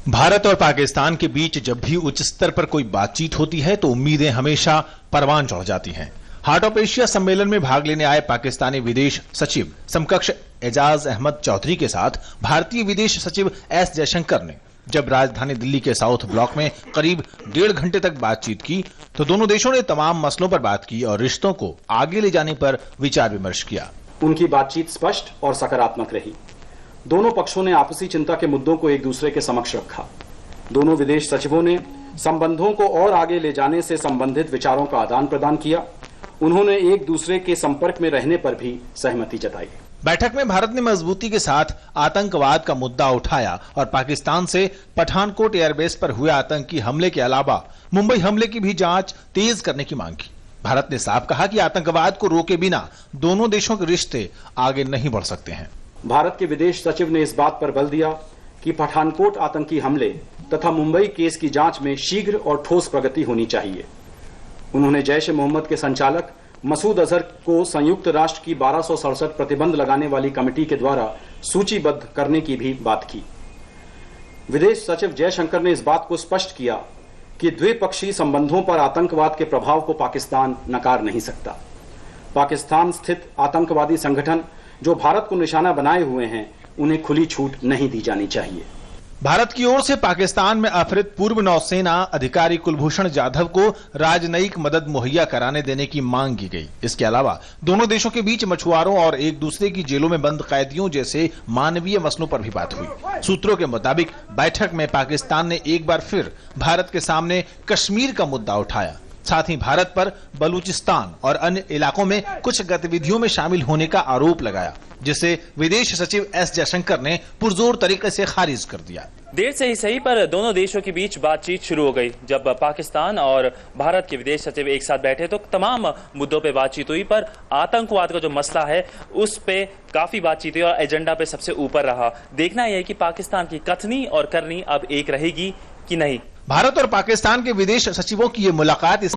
भारत और पाकिस्तान के बीच जब भी उच्च स्तर पर कोई बातचीत होती है तो उम्मीदें हमेशा परवान चढ़ जाती हैं। हार्ट ऑफ एशिया सम्मेलन में भाग लेने आए पाकिस्तानी विदेश सचिव समकक्ष एजाज अहमद चौधरी के साथ भारतीय विदेश सचिव एस जयशंकर ने जब राजधानी दिल्ली के साउथ ब्लॉक में करीब 1.5 घंटे तक बातचीत की तो दोनों देशों ने तमाम मसलों पर बात की और रिश्तों को आगे ले जाने पर विचार विमर्श किया। उनकी बातचीत स्पष्ट और सकारात्मक रही। दोनों पक्षों ने आपसी चिंता के मुद्दों को एक दूसरे के समक्ष रखा। दोनों विदेश सचिवों ने संबंधों को और आगे ले जाने से संबंधित विचारों का आदान प्रदान किया। उन्होंने एक दूसरे के संपर्क में रहने पर भी सहमति जताई। बैठक में भारत ने मजबूती के साथ आतंकवाद का मुद्दा उठाया और पाकिस्तान से पठानकोट एयरबेस पर हुए आतंकी हमले के अलावा मुंबई हमले की भी जांच तेज करने की मांग की। भारत ने साफ कहा कि आतंकवाद को रोके बिना दोनों देशों के रिश्ते आगे नहीं बढ़ सकते हैं। भारत के विदेश सचिव ने इस बात पर बल दिया कि पठानकोट आतंकी हमले तथा मुंबई केस की जांच में शीघ्र और ठोस प्रगति होनी चाहिए। उन्होंने जैश ए मोहम्मद के संचालक मसूद अजहर को संयुक्त राष्ट्र की 1267 प्रतिबंध लगाने वाली कमेटी के द्वारा सूचीबद्ध करने की भी बात की। विदेश सचिव जयशंकर ने इस बात को स्पष्ट किया कि द्विपक्षीय संबंधों पर आतंकवाद के प्रभाव को पाकिस्तान नकार नहीं सकता। पाकिस्तान स्थित आतंकवादी संगठन जो भारत को निशाना बनाए हुए हैं, उन्हें खुली छूट नहीं दी जानी चाहिए। भारत की ओर से पाकिस्तान में अपहृत पूर्व नौसेना अधिकारी कुलभूषण जाधव को राजनयिक मदद मुहैया कराने देने की मांग की गई। इसके अलावा दोनों देशों के बीच मछुआरों और एक दूसरे की जेलों में बंद कैदियों जैसे मानवीय मसलों पर भी बात हुई। सूत्रों के मुताबिक बैठक में पाकिस्तान ने एक बार फिर भारत के सामने कश्मीर का मुद्दा उठाया। साथ ही भारत पर बलूचिस्तान और अन्य इलाकों में कुछ गतिविधियों में शामिल होने का आरोप लगाया, जिसे विदेश सचिव एस जयशंकर ने पुरजोर तरीके से खारिज कर दिया। देर से ही सही पर दोनों देशों के बीच बातचीत शुरू हो गई। जब पाकिस्तान और भारत के विदेश सचिव एक साथ बैठे तो तमाम मुद्दों पे बातचीत हुई, पर आतंकवाद का जो मसला है उस पे काफी बातचीत हुई और एजेंडा पे सबसे ऊपर रहा। देखना यह है कि पाकिस्तान की कथनी और करनी अब एक रहेगी कि नहीं। भारत और पाकिस्तान के विदेश सचिवों की ये मुलाकात